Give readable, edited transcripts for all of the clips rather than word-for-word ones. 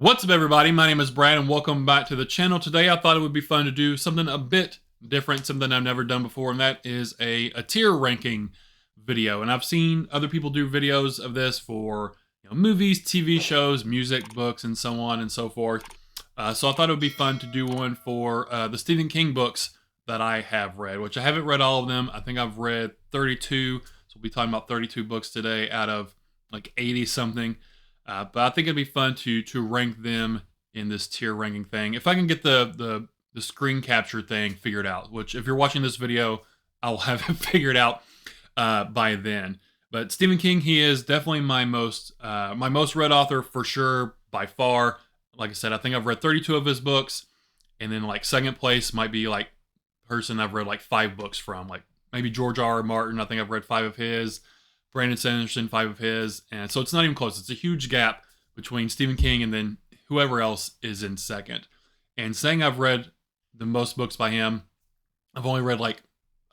What's up, everybody? My name is Brad, and welcome back to the channel. Today, I thought it would be fun to do something a bit different, something I've never done before, and that is a tier ranking video. And I've seen other people do videos of this for movies, TV shows, music, books, and so on and so forth. So I thought it would be fun to do one for the Stephen King books that I have read, which I haven't read all of them. I think I've read 32, so we'll be talking about 32 books today out of like 80 something. But I think it'd be fun to rank them in this tier ranking thing. If I can get the screen capture thing figured out, which if you're watching this video, I'll have it figured out by then. But Stephen King, he is definitely my most read author for sure, by far. Like I said, I think I've read 32 of his books, and then like second place might be like person I've read like 5 books from, like maybe George R. R. Martin. I think I've read 5 of his. Brandon Sanderson, 5 of his. And so it's not even close. It's a huge gap between Stephen King and then whoever else is in second. And saying I've read the most books by him, I've only read like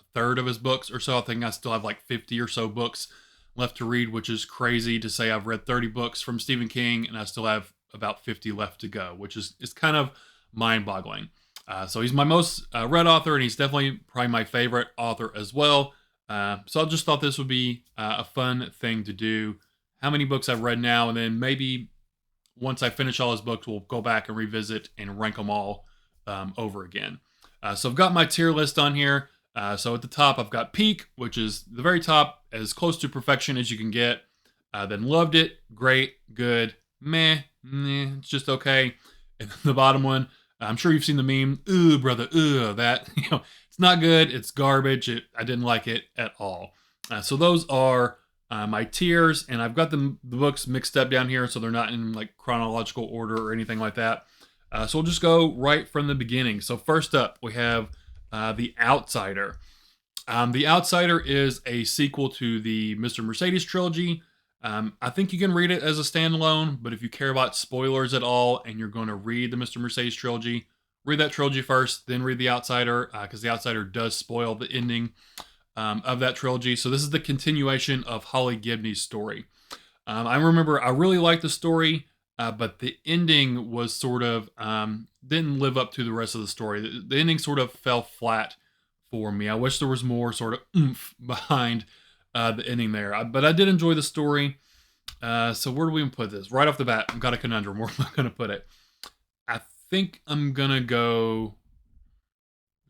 a third of his books or so. I think I still have like 50 or so books left to read, which is crazy to say I've read 30 books from Stephen King and I still have about 50 left to go, which is kind of mind-boggling. So he's my most read author, and he's definitely probably my favorite author as well. So I just thought this would be a fun thing to do. How many books I've read now, and then maybe once I finish all his books, we'll go back and revisit and rank them all over again. So I've got my tier list on here. So at the top, I've got Peak, which is the very top, as close to perfection as you can get. Then Loved It, great, good, meh, it's just okay. And then the bottom one, I'm sure you've seen the meme, ooh, brother, ooh, that, it's not good. It's garbage. I didn't like it at all. So those are my tiers, and I've got the books mixed up down here, so they're not in like chronological order or anything like that. So we'll just go right from the beginning. So first up, we have The Outsider. The Outsider is a sequel to the Mr. Mercedes trilogy. I think you can read it as a standalone, but if you care about spoilers at all and you're going to read the Mr. Mercedes trilogy, read that trilogy first, then read The Outsider, because The Outsider does spoil the ending of that trilogy. So this is the continuation of Holly Gibney's story. I remember I really liked the story, but the ending was sort of, didn't live up to the rest of the story. The ending sort of fell flat for me. I wish there was more sort of oomph behind the ending there. But I did enjoy the story. So where do we even put this? Right off the bat, I've got a conundrum. Where am I going to put it? I think I'm gonna go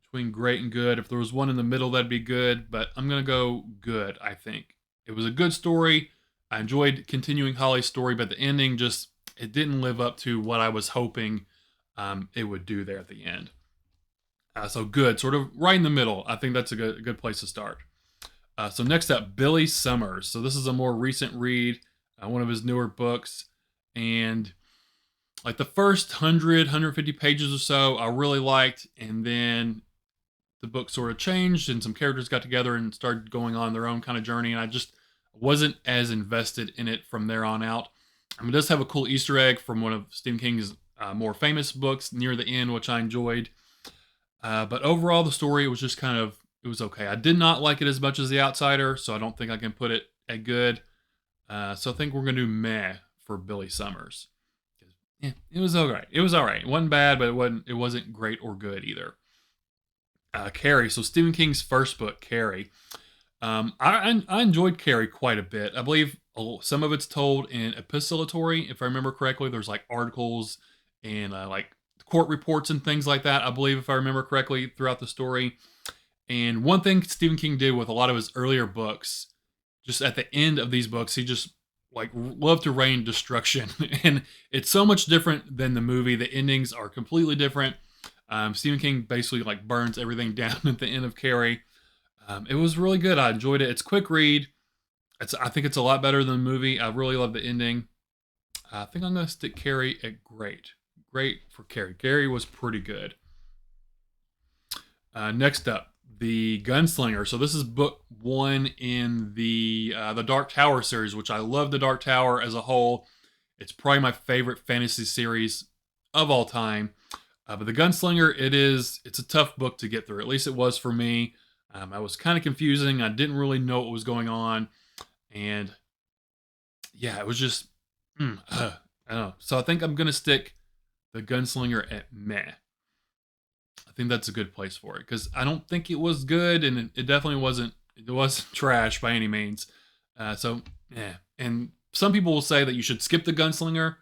between great and good. If there was one in the middle, that'd be good, but I'm gonna go good. I think it was a good story. I enjoyed continuing Holly's story, but the ending it didn't live up to what I was hoping it would do there at the end. So good, sort of right in the middle. I think that's a good place to start. So next up, Billy Summers. So this is a more recent read, one of his newer books, and like the first 150 pages or so, I really liked, and then the book sort of changed, and some characters got together and started going on their own kind of journey, and I just wasn't as invested in it from there on out. It does have a cool Easter egg from one of Stephen King's more famous books near the end, which I enjoyed. But overall, the story was just it was okay. I did not like it as much as The Outsider, so I don't think I can put it at good. So I think we're going to do meh for Billy Summers. Yeah, it was alright. It was alright. It wasn't bad, but it wasn't great or good either. Carrie. So Stephen King's first book, Carrie. I enjoyed Carrie quite a bit. I believe some of it's told in epistolatory, if I remember correctly. There's like articles and like court reports and things like that, I believe, if I remember correctly, throughout the story. And one thing Stephen King did with a lot of his earlier books, just at the end of these books, he just like love to rain destruction, and it's so much different than the movie. The endings are completely different. Stephen King basically like burns everything down at the end of Carrie. It was really good. I enjoyed it. It's a quick read. I think it's a lot better than the movie. I really love the ending. I think I'm going to stick Carrie at great. Great for Carrie. Carrie was pretty good. Next up, The Gunslinger. So this is book 1 in the Dark Tower series, which I love the Dark Tower as a whole. It's probably my favorite fantasy series of all time. But The Gunslinger, it's a tough book to get through. At least it was for me. I was kind of confusing. I didn't really know what was going on. And yeah, it was just I don't know. So I think I'm gonna stick the Gunslinger at meh. I think that's a good place for it because I don't think it was good, and it definitely wasn't. It wasn't trash by any means. So yeah. And some people will say that you should skip the Gunslinger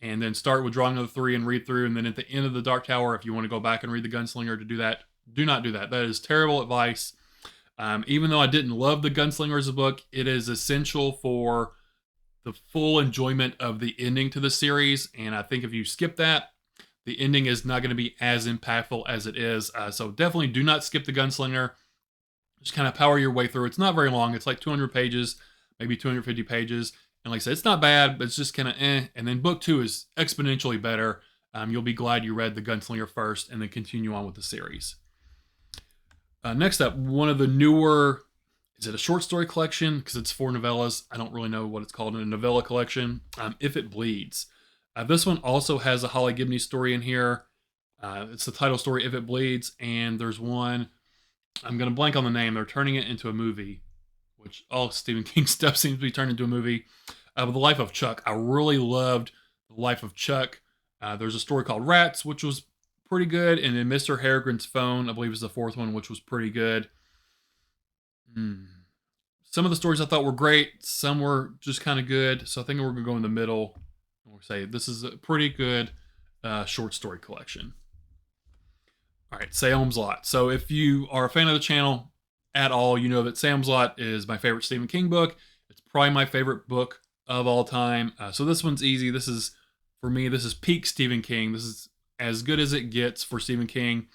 and then start with Drawing of the Three and read through, and then at the end of the Dark Tower, if you want to go back and read the Gunslinger to do that, do not do that. That is terrible advice. Even though I didn't love the Gunslinger as a book, it is essential for the full enjoyment of the ending to the series. And I think if you skip that, the ending is not going to be as impactful as it is. So definitely do not skip the Gunslinger. Just kind of power your way through. It's not very long. It's like 200 pages, maybe 250 pages. And like I said, it's not bad, but it's just kind of eh. And then book two is exponentially better. You'll be glad you read the Gunslinger first and then continue on with the series. Next up, one of the newer, is it a short story collection? Because it's 4 novellas. I don't really know what it's called in a novella collection. If It Bleeds. This one also has a Holly Gibney story in here. It's the title story, If It Bleeds. And there's one, I'm going to blank on the name. They're turning it into a movie, which all Stephen King stuff seems to be turned into a movie. But The Life of Chuck. I really loved The Life of Chuck. There's a story called Rats, which was pretty good. And then Mr. Harrigan's Phone, I believe, is the fourth one, which was pretty good. Some of the stories I thought were great. Some were just kind of good. So I think we're going to go in the middle. We'll say this is a pretty good short story collection. All right, Salem's Lot. So if you are a fan of the channel at all, you know that Salem's Lot is my favorite Stephen King book. It's probably my favorite book of all time. So this one's easy. This is, for me, this is peak Stephen King. This is as good as it gets for Stephen King.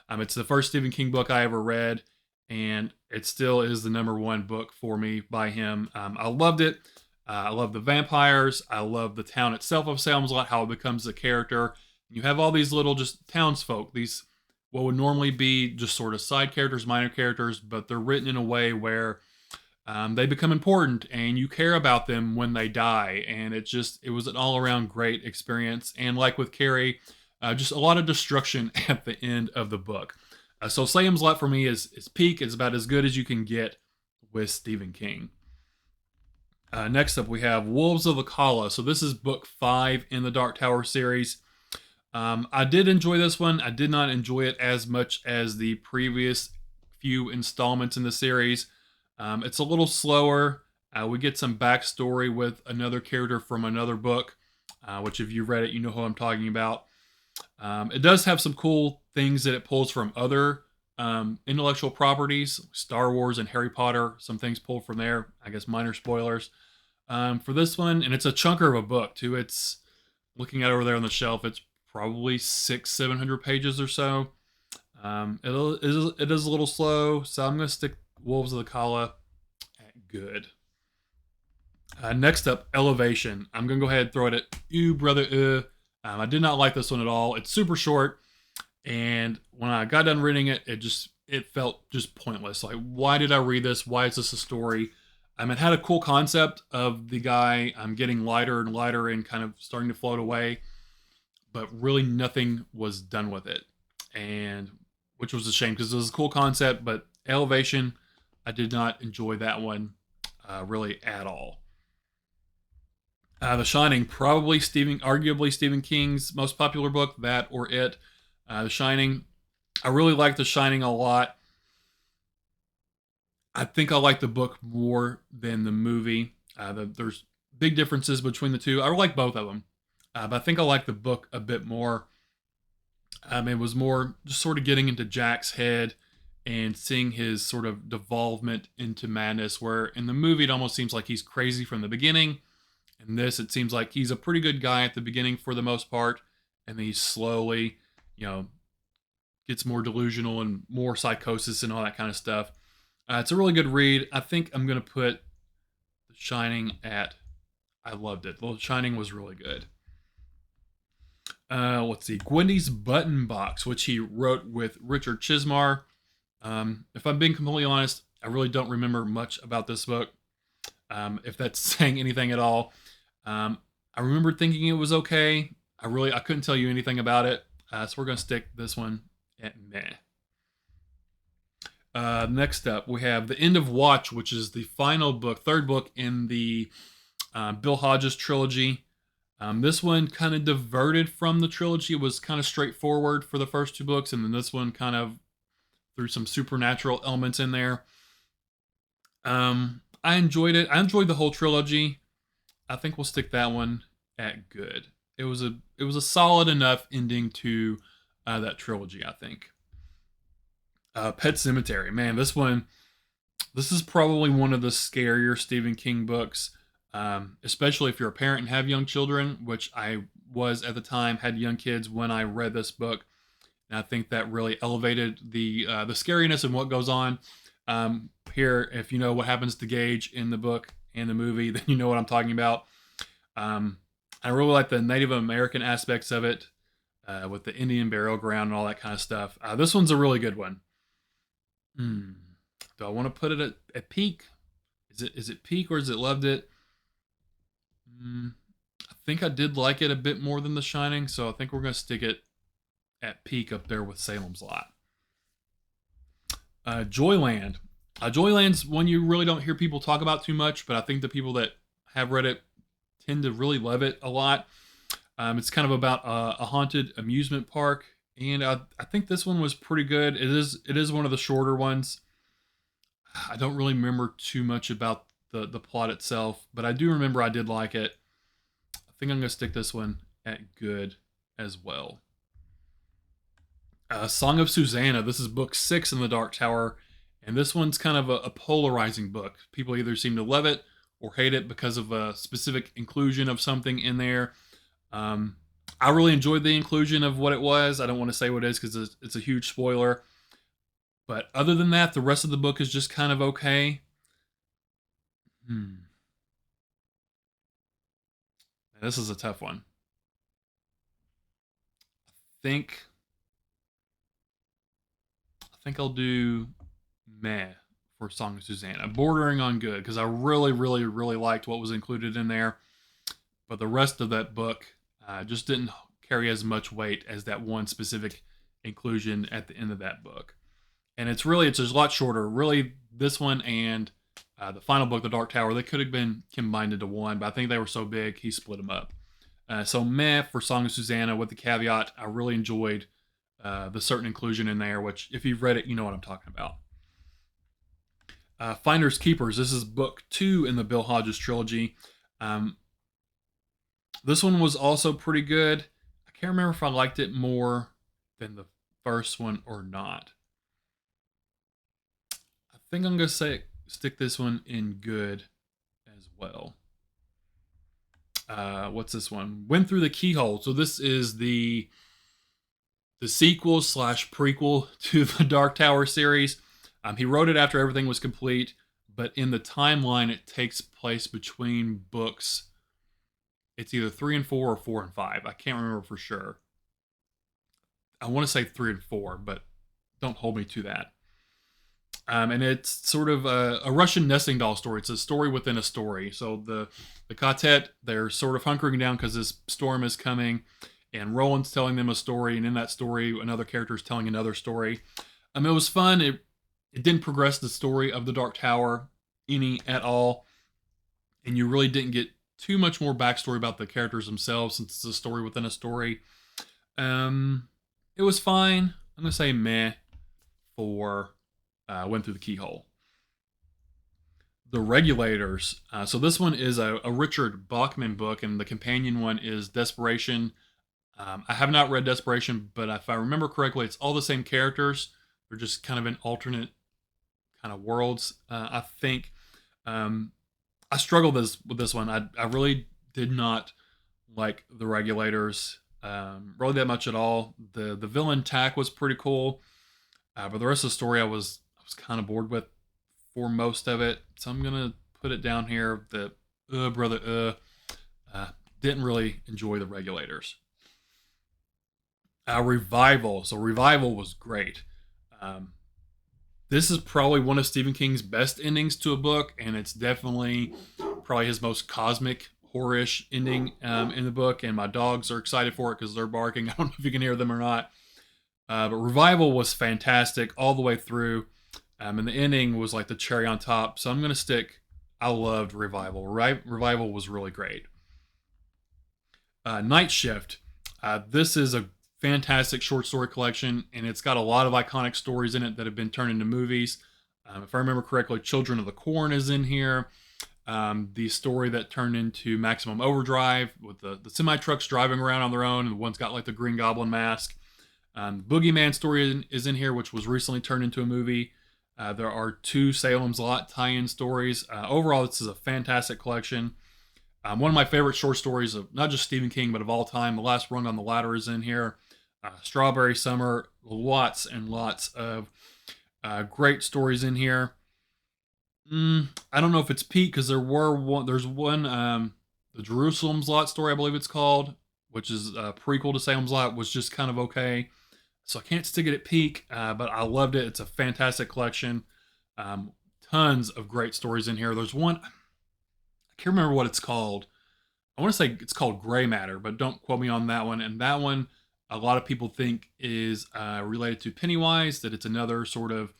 It's the first Stephen King book I ever read, and it still is the #1 book for me by him. I loved it. I love the vampires. I love the town itself of Salem's Lot, how it becomes a character. You have all these little just townsfolk, these what would normally be just sort of side characters, minor characters, but they're written in a way where they become important and you care about them when they die. And it was an all around great experience. And like with Carrie, just a lot of destruction at the end of the book. So Salem's Lot for me is peak. It's about as good as you can get with Stephen King. Next up, we have Wolves of the Kala. So this is book 5 in the Dark Tower series. I did enjoy this one. I did not enjoy it as much as the previous few installments in the series. It's a little slower. We get some backstory with another character from another book, which if you read it, you know who I'm talking about. It does have some cool things that it pulls from other intellectual properties, Star Wars and Harry Potter. Some things pulled from there. I guess minor spoilers for this one. And it's a chunker of a book, too. It's, looking at it over there on the shelf, it's probably 600-700 pages or so. It is a little slow, so I'm going to stick Wolves of the Kala at good. Next up, Elevation. I'm going to go ahead and throw it at you, brother. I did not like this one at all. It's super short, and when I got done reading it, it felt just pointless. Like, why did I read this? Why is this a story? It had a cool concept of the guy getting lighter and lighter and kind of starting to float away, but really nothing was done with it, and which was a shame because it was a cool concept, but Elevation, I did not enjoy that one really at all. The Shining, arguably Stephen King's most popular book, that or it. The Shining, I really like The Shining a lot. I think I like the book more than the movie. There's big differences between the two. I like both of them, but I think I like the book a bit more. It was more just sort of getting into Jack's head and seeing his sort of devolvement into madness, where in the movie it almost seems like he's crazy from the beginning. In this, it seems like he's a pretty good guy at the beginning for the most part, and then he slowly, gets more delusional and more psychosis and all that kind of stuff. It's a really good read. I think I'm going to put The Shining at, I loved it. The Shining was really good. Let's see, Gwendy's Button Box, which he wrote with Richard Chismar. If I'm being completely honest, I really don't remember much about this book, if that's saying anything at all. I remember thinking it was okay. I couldn't tell you anything about it, so we're going to stick this one at meh. Next up, we have The End of Watch, which is the final book, third book in the Bill Hodges trilogy. This one kind of diverted from the trilogy. It was kind of straightforward for the first two books, and then this one kind of threw some supernatural elements in there. I enjoyed it. I enjoyed the whole trilogy. I think we'll stick that one at good. It was a solid enough ending to that trilogy, I think. Pet Cemetery, man, this is probably one of the scarier Stephen King books, especially if you're a parent and have young children, which I was at the time, had young kids when I read this book. And I think that really elevated the scariness and what goes on. Here, if you know what happens to Gage in the book and the movie, then you know what I'm talking about. Um, I really like the Native American aspects of it, with the Indian burial ground and all that kind of stuff. This one's a really good one. Hmm. Do I want to put it at peak? Is it peak or is it loved it? I think I did like it a bit more than The Shining, so I think we're gonna stick it at peak up there with Salem's Lot. Joyland. Joyland's one you really don't hear people talk about too much, but I think the people that have read it tend to really love it a lot. It's kind of about a haunted amusement park, and I think this one was pretty good. It is one of the shorter ones. I don't really remember too much about the plot itself, but I do remember I did like it. I think I'm gonna stick this one at good as well. Song of Susanna. This is book 6 in the Dark Tower, and this one's kind of a polarizing book. People either seem to love it or hate it because of a specific inclusion of something in there. Um, I really enjoyed the inclusion of what it was. I don't want to say what it is because it's a huge spoiler. But other than that, the rest of the book is just kind of okay. Hmm. This is a tough one. Think I think I'll do meh for Song of Susanna, bordering on good because I really, really, really liked what was included in there. But the rest of that book just didn't carry as much weight as that one specific inclusion at the end of that book. And it's just a lot shorter. Really, this one and the final book, The Dark Tower, they could have been combined into one, but I think they were so big he split them up. So meh for Song of Susanna, with the caveat I really enjoyed the certain inclusion in there, which if you've read it, you know what I'm talking about. Finders Keepers. This is book 2 in the Bill Hodges trilogy. Um, this one was also pretty good. I can't remember if I liked it more than the first one or not. I think I'm gonna say stick this one in good as well. What's this one? Went Through the Keyhole. So this is the sequel slash prequel to the Dark Tower series. He wrote it after everything was complete, but in the timeline, it takes place between books. It's either 3 and 4 or 4 and 5. I can't remember for sure. I want to say 3 and 4, but don't hold me to that. And it's sort of a Russian nesting doll story. It's a story within a story. So the quartet, they're sort of hunkering down because this storm is coming, and Roland's telling them a story, and in that story, another character is telling another story. It was fun. It didn't progress the story of the Dark Tower any at all, and you really didn't get too much more backstory about the characters themselves since it's a story within a story. It was fine. I'm gonna say meh for Went Through the Keyhole. The Regulators. So this one is a Richard Bachman book, and the companion one is Desperation. I have not read Desperation, but if I remember correctly, it's all the same characters. They're just kind of in alternate kind of worlds. I think I struggled with this one. I really did not like the Regulators really that much at all. The villain tack was pretty cool, but the rest of the story I was kind of bored with for most of it. So I'm gonna put it down here. The brother didn't really enjoy the Regulators. Revival. So Revival was great. Um, this is probably one of Stephen King's best endings to a book, and it's definitely probably his most cosmic, horror-ish ending in the book. And my dogs are excited for it because they're barking. I don't know if you can hear them or not. But Revival was fantastic all the way through, and the ending was like the cherry on top. So I'm gonna stick. I loved Revival. Revival was really great. Night Shift. This is a fantastic short story collection, and it's got a lot of iconic stories in it that have been turned into movies. If I remember correctly, Children of the Corn is in here. The story that turned into Maximum Overdrive with the semi trucks driving around on their own, and one's got like the Green Goblin mask. Boogeyman story is in here, which was recently turned into a movie. There are 2 Salem's Lot tie-in stories. Overall, this is a fantastic collection. One of my favorite short stories of not just Stephen King, but of all time, The Last Rung on the Ladder is in here. Strawberry Summer, lots and lots of great stories in here. I don't know if it's peak because there's one, the Jerusalem's Lot story, I believe it's called, which is a prequel to Salem's Lot, was just kind of okay. So I can't stick it at peak, but I loved it. It's a fantastic collection. Tons of great stories in here. There's one, I can't remember what it's called. I want to say it's called Gray Matter, but don't quote me on that one. And that one, a lot of people think is related to Pennywise, that it's another sort of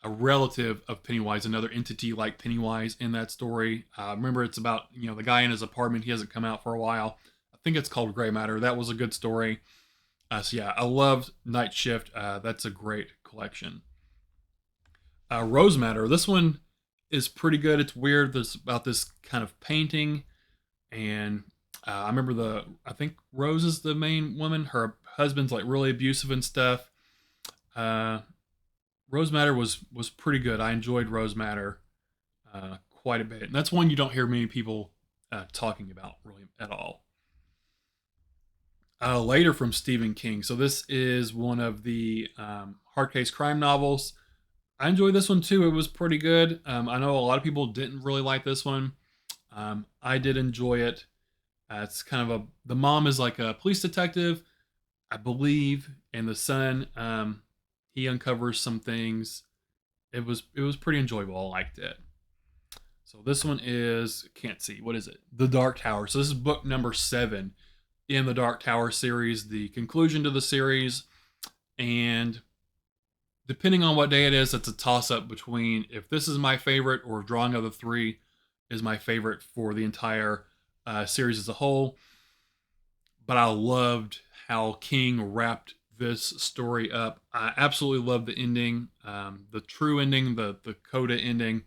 a relative of Pennywise, another entity like Pennywise in that story. Remember, it's about, the guy in his apartment. He hasn't come out for a while. I think it's called Gray Matter. That was a good story. So yeah, I loved Night Shift. That's a great collection. Rose Matter. This one is pretty good. It's weird. There's about this kind of painting, and I remember I think Rose is the main woman. Her husband's like really abusive and stuff. Rose Matter was pretty good. I enjoyed Rose Matter quite a bit. And that's one you don't hear many people talking about really at all. Later from Stephen King. So this is one of the hard case crime novels. I enjoyed this one too. It was pretty good. I know a lot of people didn't really like this one. I did enjoy it. It's kind of the mom is like a police detective, I believe, and the son, he uncovers some things. It was pretty enjoyable. I liked it. So this one is, can't see, what is it? The Dark Tower. So this is book number 7 in the Dark Tower series, the conclusion to the series. And depending on what day it is, it's a toss-up between if this is my favorite or if Drawing of the Three is my favorite for the entire series as a whole. But I loved how King wrapped this story up. I absolutely love the ending, the true ending, the coda ending.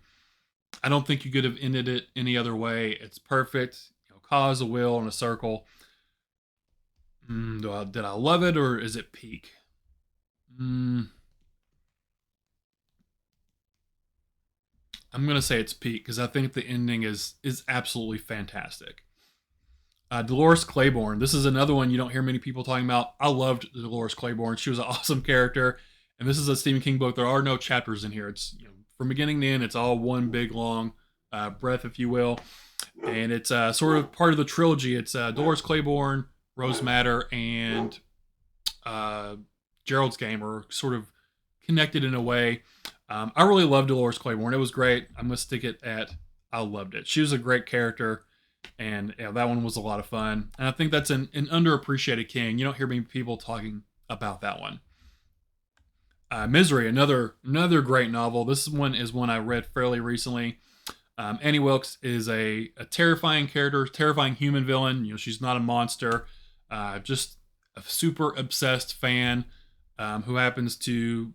I don't think you could have ended it any other way. It's perfect. Cause, a will, and a circle. Did I love it, or is it peak? I'm gonna say it's peak because I think the ending is absolutely fantastic. Dolores Claiborne. This is another one you don't hear many people talking about. I loved Dolores Claiborne. She was an awesome character. And this is a Stephen King book. There are no chapters in here. It's from beginning to end, it's all one big long breath, if you will. And it's sort of part of the trilogy. It's Dolores Claiborne, Rose Matter, and Gerald's Game are sort of connected in a way. I really loved Dolores Claiborne. It was great. I'm going to stick it at I loved it. She was a great character. And that one was a lot of fun. And I think that's an underappreciated King. You don't hear many people talking about that one. Misery, another great novel. This one is one I read fairly recently. Annie Wilkes is a terrifying character, terrifying human villain. She's not a monster. Just a super obsessed fan who happens to,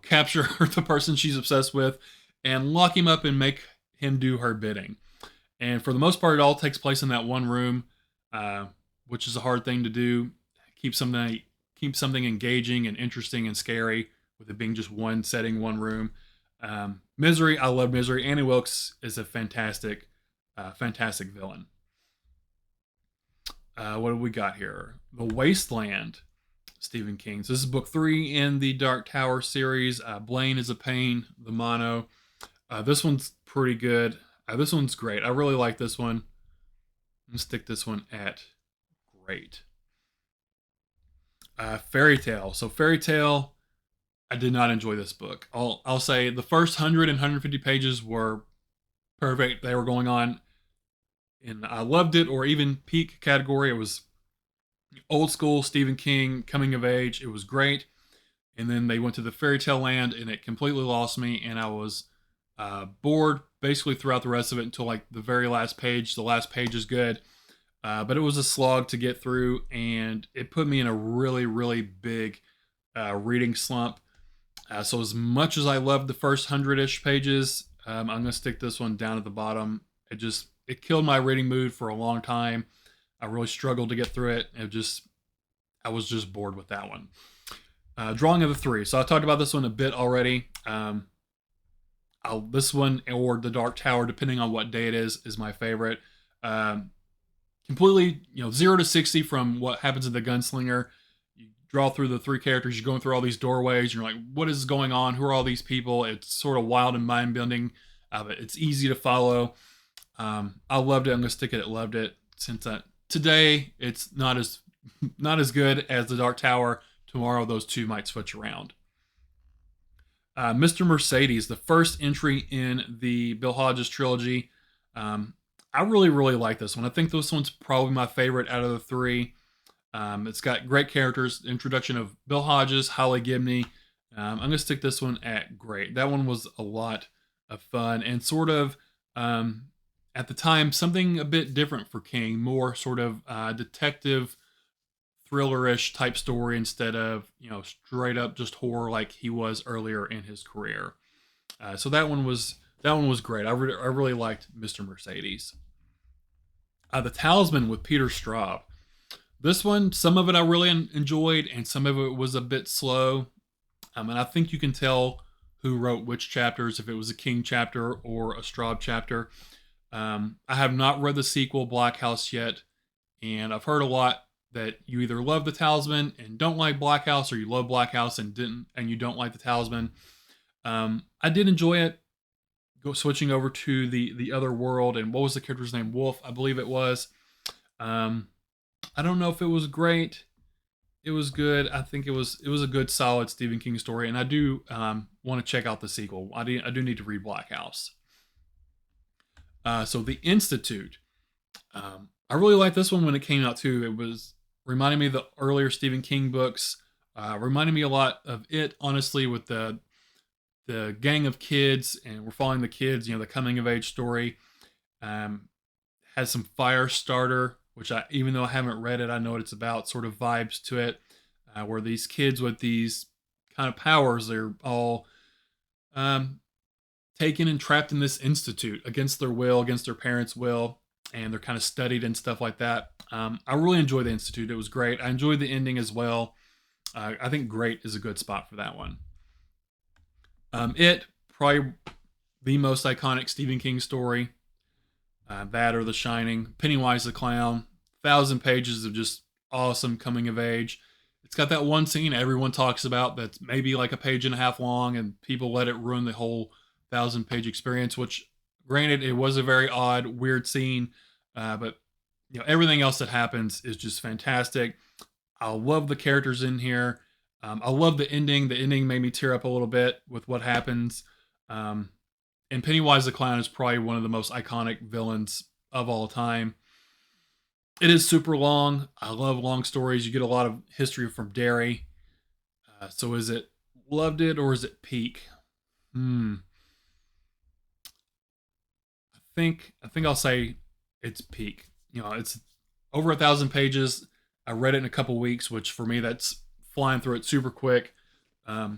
capture the person she's obsessed with and lock him up and make him do her bidding. And for the most part, it all takes place in that one room, which is a hard thing to do. Keep something engaging and interesting and scary with it being just one setting, one room. Misery, I love Misery. Annie Wilkes is a fantastic villain. What do we got here? The Wasteland, Stephen King. So this is book 3 in the Dark Tower series. Blaine is a Pain, the mono. This one's pretty good. This one's great. I really like this one. I'm going to stick this one at great. Fairy Tale. So Fairy Tale, I did not enjoy this book. I'll say the first 100 and 150 pages were perfect. They were going on, and I loved it, or even peak category. It was old school Stephen King, coming of age. It was great. And then they went to the fairy tale land, and it completely lost me, and I was bored basically throughout the rest of it until like the very last page. The last page is good. but it was a slog to get through, and it put me in a really, really big reading slump. So as much as I loved the first 100-ish pages, I'm gonna stick this one down at the bottom. It killed my reading mood for a long time. I really struggled to get through it. I was just bored with that one. Drawing of the Three. So I talked about this one a bit already. This one or the Dark Tower, depending on what day it is my favorite. Um, Completely, 0 to 60 from what happens in the Gunslinger. You draw through the three characters. You're going through all these doorways. You're like, what is going on? Who are all these people? It's sort of wild and mind bending, but it's easy to follow. I loved it. I'm gonna stick it at loved it. Since today it's not as good as the Dark Tower. Tomorrow those two might switch around. Mr. Mercedes, the first entry in the Bill Hodges trilogy. I really, really like this one. I think this one's probably my favorite out of the three. It's got great characters. Introduction of Bill Hodges, Holly Gibney. I'm going to stick this one at great. That one was a lot of fun and sort of, at the time, something a bit different for King. More sort of detective, thriller-ish type story instead of, straight up just horror like he was earlier in his career. So that one was great. I really liked Mr. Mercedes. The Talisman with Peter Straub. This one, some of it I really enjoyed, and some of it was a bit slow. And I think you can tell who wrote which chapters, if it was a King chapter or a Straub chapter. I have not read the sequel, Black House, yet, and I've heard a lot that you either love the Talisman and don't like Black House, or you love Black House and you don't like the Talisman. I did enjoy it. Switching over to the other world, and what was the character's name? Wolf, I believe it was. I don't know if it was great. It was good. I think it was a good, solid Stephen King story, and I do want to check out the sequel. I do need to read Black House. So The Institute. I really liked this one when it came out too. It was reminding me of the earlier Stephen King books. Reminding me a lot of it, honestly, with the gang of kids, and we're following the kids, the coming of age story. Has some Firestarter, which even though I haven't read it, I know what it's about, sort of vibes to it, where these kids with these kind of powers, they're all taken and trapped in this institute against their will, against their parents' will, and they're kind of studied and stuff like that. I really enjoyed the Institute. It was great. I enjoyed the ending as well. I think great is a good spot for that one. It, probably the most iconic Stephen King story. That or The Shining. Pennywise the Clown. 1,000 pages of just awesome coming of age. It's got that one scene everyone talks about that's maybe like a page and a half long, and people let it ruin the whole 1,000-page experience, which, granted, it was a very odd, weird scene, but everything else that happens is just fantastic. I love the characters in here. I love the ending. The ending made me tear up a little bit with what happens. And Pennywise the Clown is probably one of the most iconic villains of all time. It is super long. I love long stories. You get a lot of history from Derry. So is it loved it or is it peak? I think I'll say it's peak. It's over 1,000 pages. I read it in a couple weeks, which for me, that's flying through it super quick. I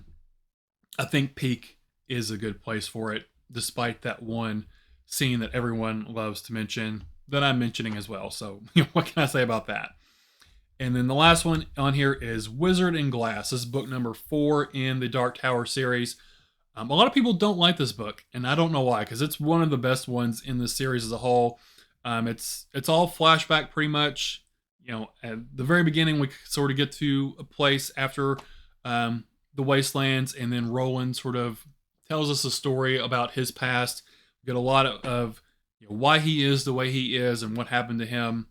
think peak is a good place for it, despite that one scene that everyone loves to mention that I'm mentioning as well. So, what can I say about that? And then the last one on here is Wizard and Glass. This is book number 4 in the Dark Tower series. A lot of people don't like this book, and I don't know why, because it's one of the best ones in the series as a whole. It's all flashback pretty much. At the very beginning, we sort of get to a place after the Wastelands, and then Roland sort of tells us a story about his past. We get a lot of why he is the way he is and what happened to him,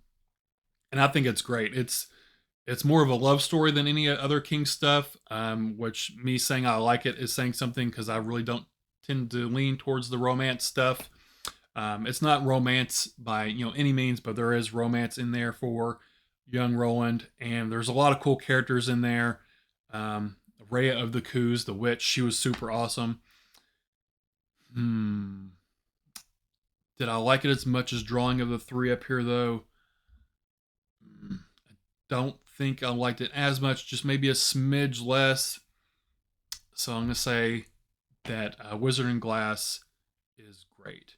and I think it's great. It's more of a love story than any other King stuff, which me saying I like it is saying something, because I really don't tend to lean towards the romance stuff. It's not romance by any means, but there is romance in there for young Roland, and there's a lot of cool characters in there. Rhea of the Coos, the witch, she was super awesome. Did I like it as much as Drawing of the Three up here, though? don't think I liked it as much, just maybe a smidge less. So I'm going to say that Wizard and Glass is great.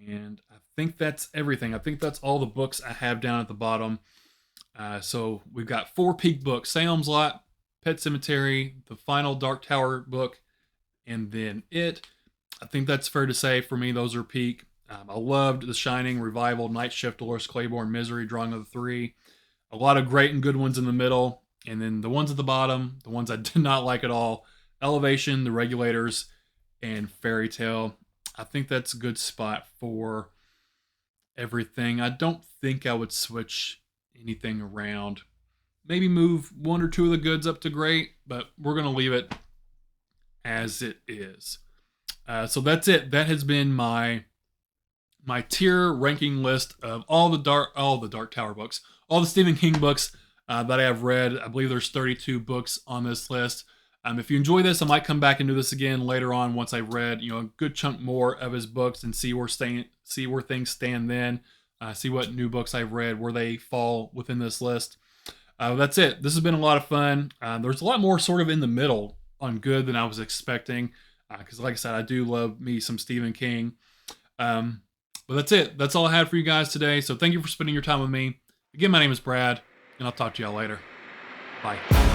And I think that's everything. I think that's all the books I have down at the bottom. So we've got 4 peak books: Salem's Lot, Pet Cemetery, the final Dark Tower book, and then It. I think that's fair to say for me, those are peak. I loved The Shining, Revival, Night Shift, Dolores Claiborne, Misery, Drawing of the Three. A lot of great and good ones in the middle. And then the ones at the bottom, the ones I did not like at all: Elevation, The Regulators, and Fairy Tale. I think that's a good spot for everything. I don't think I would switch anything around. Maybe move 1 or 2 of the goods up to great, but we're going to leave it as it is. So that's it. That has been my tier ranking list of all the Dark Tower books, all the Stephen King books that I have read. I believe there's 32 books on this list. If you enjoy this, I might come back and do this again later on once I've read, a good chunk more of his books and see where things stand then. See what new books I've read, where they fall within this list. That's it. This has been a lot of fun. There's a lot more sort of in the middle on good than I was expecting. Because like I said, I do love me some Stephen King. But that's it. That's all I had for you guys today. So thank you for spending your time with me. Again, my name is Brad, and I'll talk to y'all later. Bye.